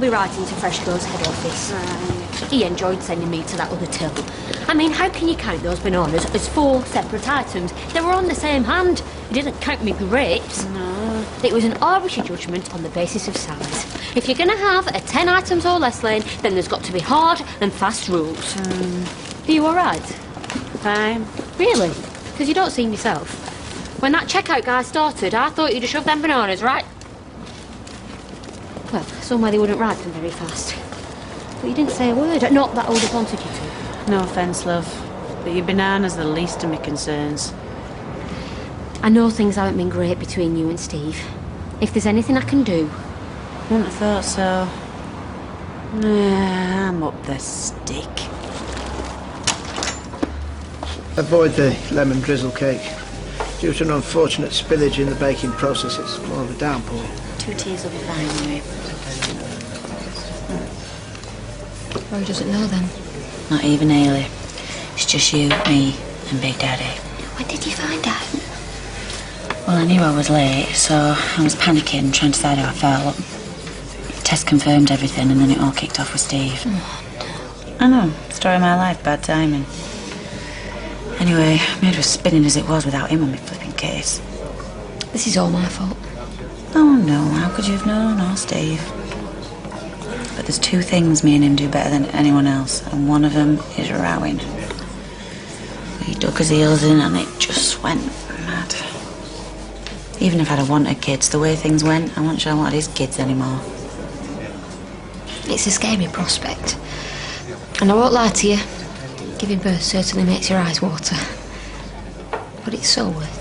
I'll be writing to Freshco's head office. Right. He enjoyed sending me to that other till. I mean, how can you count those bananas as 4 separate items? They were on the same hand. He didn't count me grapes. No. It was an arbitrary judgment on the basis of size. If you're going to have a 10 items or less lane, then there's got to be hard and fast rules. Are you all right? Fine. Really? Because you don't seem yourself. When that checkout guy started, I thought you'd have shoved them bananas right... Well, somewhere they wouldn't ripen very fast. But you didn't say a word. Not that I would have wanted you to. No offence, love. But your banana's the least of my concerns. I know things haven't been great between you and Steve. If there's anything I can do... Wouldn't have thought so. Nah, I'm up the stick. Avoid the lemon drizzle cake. Due to an unfortunate spillage in the baking process, it's more of a downpour. 2 teas will be fine anyway. Rory doesn't know then. Not even Hayley. It's just you, me, and Big Daddy. When did you find out? Well, I knew I was late, so I was panicking, trying to decide how I felt. Tess confirmed everything, and then it all kicked off with Steve. Oh, no. I know. Story of my life, bad timing. Anyway, my head was spinning as it was without him on my flipping case. This is all my fault. Oh, no. How could you have known? Or Steve? But there's 2 things me and him do better than anyone else, and one of them is rowing. He dug his heels in, and it just went mad. Even if I'd have wanted kids, the way things went, I wasn't sure I wanted his kids anymore. It's a scary prospect. And I won't lie to you. Giving birth certainly makes your eyes water. But it's so worth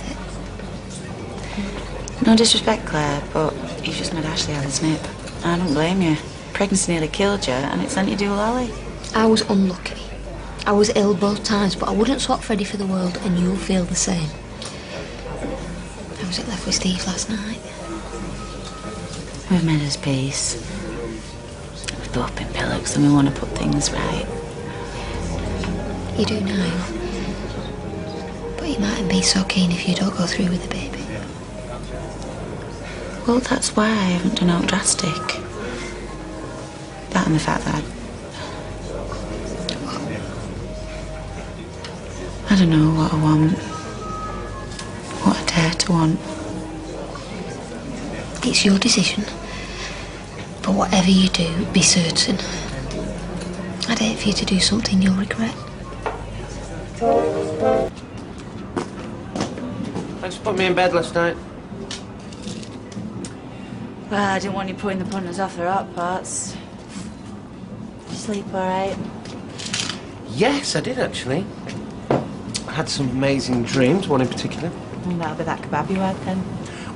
it. No disrespect, Claire, but you've just made Ashley have a snip. I don't blame you. Pregnancy nearly killed you, and it sent you to Lolly. I was unlucky. I was ill both times, but I wouldn't swap Freddie for the world, and you'll feel the same. I was left with Steve last night. We've made us peace. We've both been pillocks, and we want to put things right. You do now. But you mightn't be so keen if you don't go through with the baby. Well, that's why I haven't done out drastic. That and the fact that I don't know what I want. What I dare to want. It's your decision. But whatever you do, be certain. I'd hate for you to do something you'll regret. Thanks for putting me in bed last night. Well, I didn't want you putting the punters off their hot parts. Did you sleep all right? Yes, I did actually. I had some amazing dreams, one in particular. Well, that'll be that kebab you had then.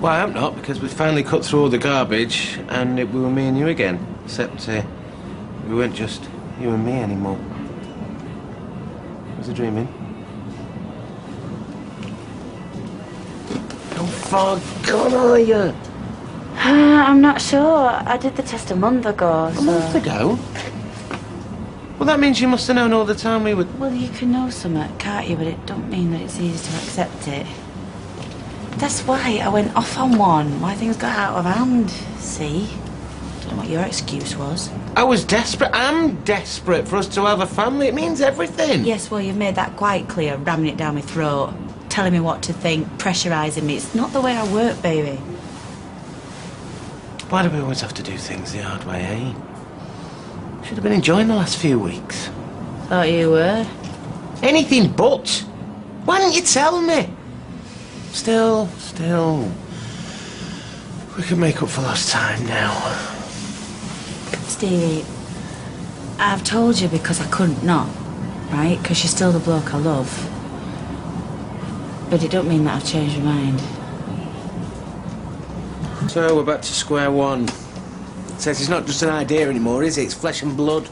Well, I hope not, because we finally cut through all the garbage and we were me and you again. Except we weren't just you and me anymore. Was I dreaming? How far gone are you? I'm not sure. I did the test a month ago, so... A month ago? Well, that means you must have known all the time we were... Well, you can know something, can't you? But it don't mean that it's easy to accept it. That's why I went off on one. Why things got out of hand, see? Don't know what your excuse was. I was desperate. I'm desperate for us to have a family. It means everything. Yes, well, you've made that quite clear, ramming it down my throat, telling me what to think, pressurising me. It's not the way I work, baby. Why do we always have to do things the hard way, eh? Should have been enjoying the last few weeks. Thought you were. Anything but. Why didn't you tell me? Still. We can make up for lost time now. Stevie, I've told you because I couldn't not, right? Because you're still the bloke I love. But it don't mean that I've changed my mind. So we're back to square one. Says it's not just an idea anymore, is it? It's flesh and blood.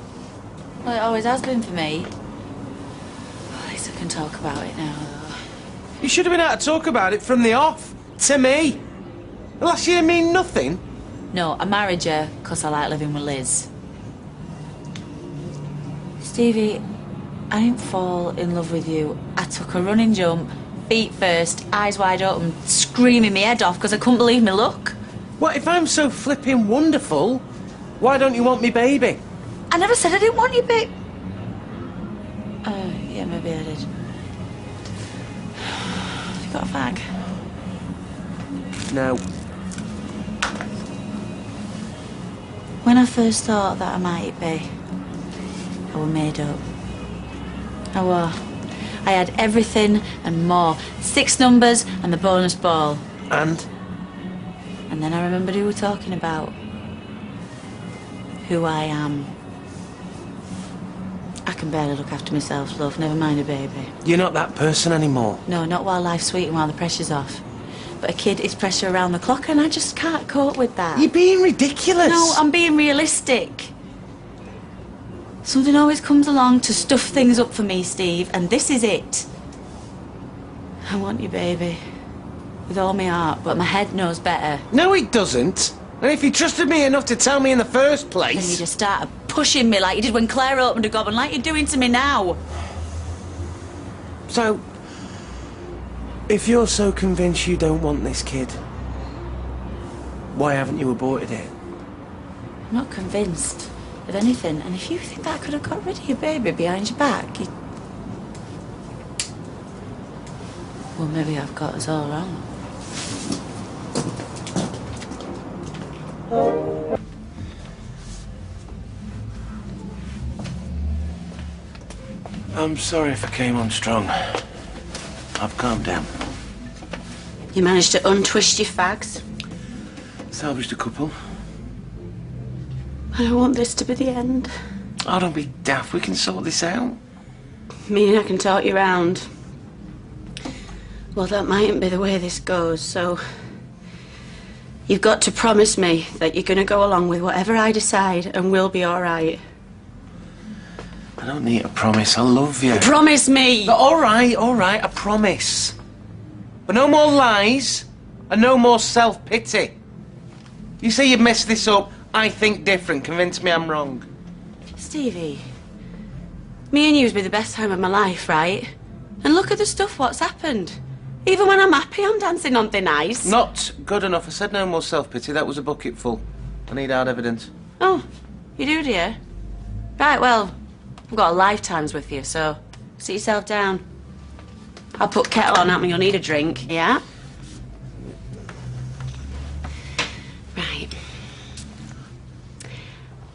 Well, it always has been for me. Well, at least I can talk about it now, though. You should have been able to talk about it from the off. To me. The last year mean nothing. No, I married you because I like living with Liz. Stevie, I didn't fall in love with you. I took a running jump, feet first, eyes wide open, screaming my head off because I couldn't believe my luck. What, if I'm so flipping wonderful, Why don't you want me baby? I never said I didn't want you, babe. Yeah, maybe I did. Have you got a fag? No. When I first thought that I might be, I were made up. I were. I had everything and more. 6 numbers and the bonus ball. And? And then I remembered who we were talking about. Who I am. I can barely look after myself, love, never mind a baby. You're not that person anymore. No, not while life's sweet and while the pressure's off. But a kid is pressure around the clock and I just can't cope with that. You're being ridiculous. No, I'm being realistic. Something always comes along to stuff things up for me, Steve, and this is it. I want you, baby. With all my heart, but my head knows better. No, it doesn't. And if you trusted me enough to tell me in the first place... Then you just started pushing me like you did when Claire opened a gob and like you're doing to me now. So, if you're so convinced you don't want this kid, why haven't you aborted it? I'm not convinced of anything, and if you think that I could have got rid of your baby behind your back, you... Well, maybe I've got us all wrong. I'm sorry if I came on strong. I've calmed down. You managed to untwist your fags? Salvaged a couple. I don't want this to be the end. Oh, don't be daft. We can sort this out. Meaning I can talk you round. Well, that mightn't be the way this goes, so... You've got to promise me that you're going to go along with whatever I decide and we'll be all right. I don't need a promise. I love you. Promise me! All right, I promise. But no more lies and no more self-pity. You say you've messed this up, I think different. Convince me I'm wrong. Stevie, me and you's been the best time of my life, right? And look at the stuff what's happened. Even when I'm happy, I'm dancing on thin ice. Not good enough. I said no more self-pity. That was a bucket full. I need hard evidence. Oh, you do, dear? Right, well, I've got a lifetime's with you, so sit yourself down. I'll put kettle on, and you'll need a drink, yeah? Right.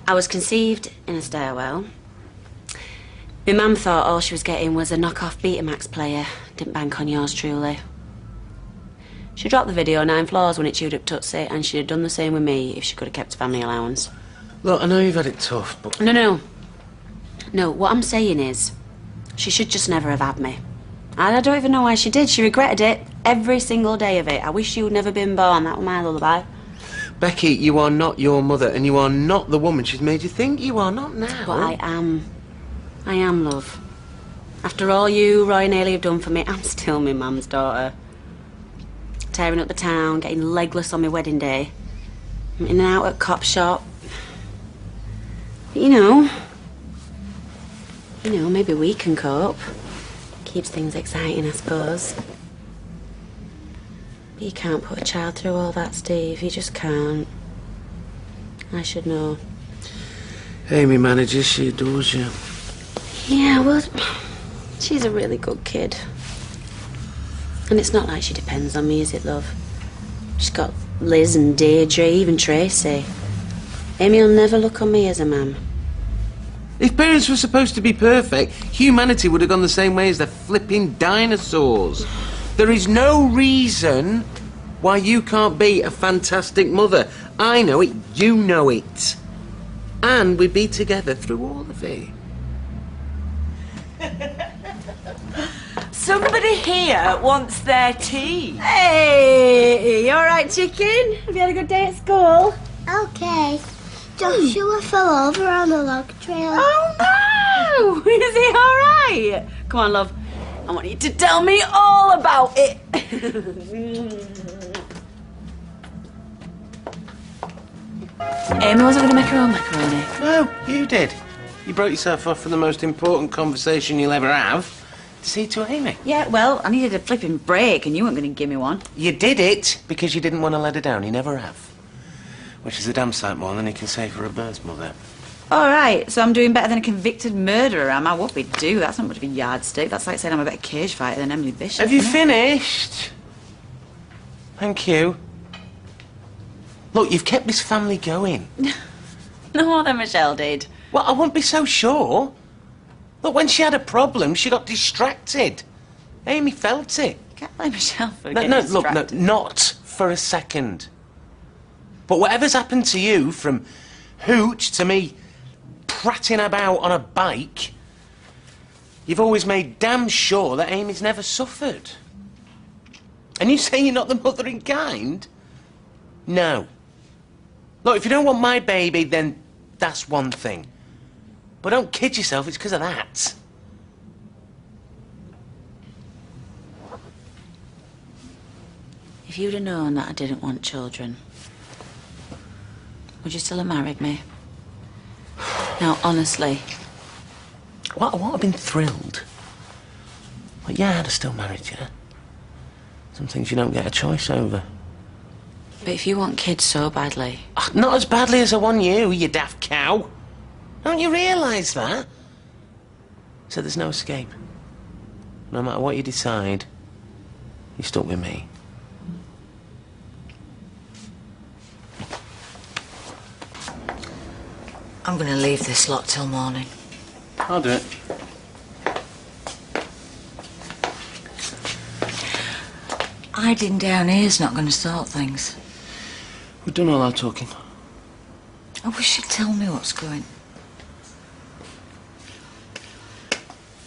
I was conceived in a stairwell. My mum thought all she was getting was a knockoff Betamax player. Didn't bank on yours truly. She dropped the video 9 floors when it chewed up Tootsie, and she'd have done the same with me if she could have kept family allowance. Look, I know you've had it tough, but... No, what I'm saying is, she should just never have had me. And I don't even know why she did. She regretted it every single day of it. I wish you'd never been born. That was my lullaby. Becky, you are not your mother, and you are not the woman she's made you think you are. Not now. But I am. I am, love. After all you, Roy and Ailey have done for me, I'm still my mum's daughter. Tearing up the town, getting legless on my wedding day. I'm in and out at cop shop. But you know, maybe we can cope. Keeps things exciting, I suppose. But you can't put a child through all that, Steve. You just can't. I should know. Amy manages, she adores you. Yeah, well, she's a really good kid. And it's not like she depends on me, is it, love? She's got Liz and Deirdre, even Tracy. Amy will never look on me as a man. If parents were supposed to be perfect, humanity would have gone the same way as the flipping dinosaurs. There is no reason why you can't be a fantastic mother. I know it, you know it. And we'd be together through all of it. Somebody here wants their tea. Hey, you all right, chicken? Have you had a good day at school? Okay. Joshua fell over on the log trail. Oh, no! Is he all right? Come on, love. I want you to tell me all about it. Amy wasn't going to make her own macaroni. No, you did. You broke yourself off for the most important conversation you'll ever have. To see to Amy. Yeah, well, I needed a flipping break and you weren't going to give me one. You did it because you didn't want to let her down. You never have. Which is a damn sight more than he can say for a bird's mother. All right, so I'm doing better than a convicted murderer, am I? What we do? That's not much of a yardstick. That's like saying I'm a better cage fighter than Emily Bishop. Have you isn't it? finished? Thank you. Look, you've kept this family going. No more than Michelle did. Well, I won't be so sure. Look, when she had a problem, she got distracted. Amy felt it. Can't blame Michelle for No, getting no, distracted. look, no, not for a second. But whatever's happened to you, from Hooch to me prattling about on a bike, you've always made damn sure that Amy's never suffered. And you say you're not the mother in kind? No. Look, if you don't want my baby, then that's one thing. But don't kid yourself, it's because of that. If you'd have known that I didn't want children, would you still have married me? Now, honestly. Well, I would have been thrilled. But yeah, I'd have still married you. Some things you don't get a choice over. But if you want kids so badly... Not as badly as I want you daft cow. Don't you realise that? So there's no escape. No matter what you decide, you're stuck with me. I'm going to leave this lot till morning. I'll do it. Hiding down here's not going to sort things. We've done all our talking. I wish you'd tell me what's going.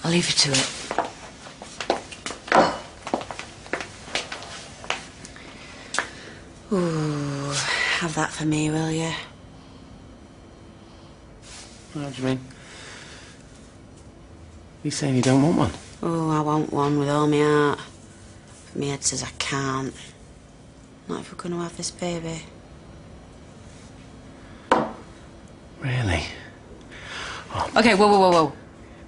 I'll leave you to it. Ooh, have that for me, will you? What do you mean? You saying you don't want one? Oh, I want one with all my heart. My head says I can't. Not if we're going to have this baby. Really? Okay, whoa.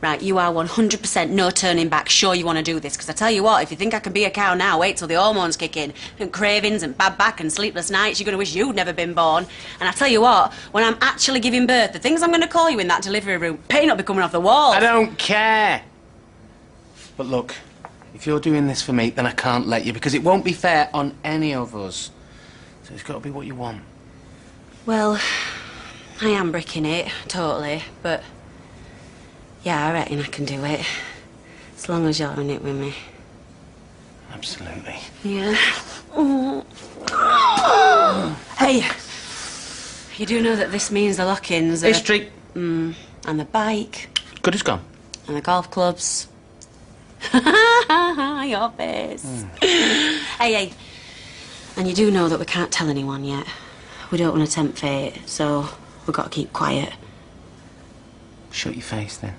Right, you are 100% no turning back. Sure you want to do this, because I tell you what, if you think I can be a cow now, wait till the hormones kick in. And cravings and bad back and sleepless nights, you're going to wish you'd never been born. And I tell you what, when I'm actually giving birth, the things I'm going to call you in that delivery room, paint not be coming off the wall. I don't care. But look, if you're doing this for me, then I can't let you, because it won't be fair on any of us. So it's got to be what you want. Well, I am bricking it, totally, but... yeah, I reckon I can do it. As long as you're in it with me. Absolutely. Yeah. Hey, you do know that this means the lock-ins are... History. and the bike. Good as gone. And the golf clubs. Your face. Hey. And you do know that we can't tell anyone yet. We don't want to tempt fate, so we've got to keep quiet. Shut your face, then.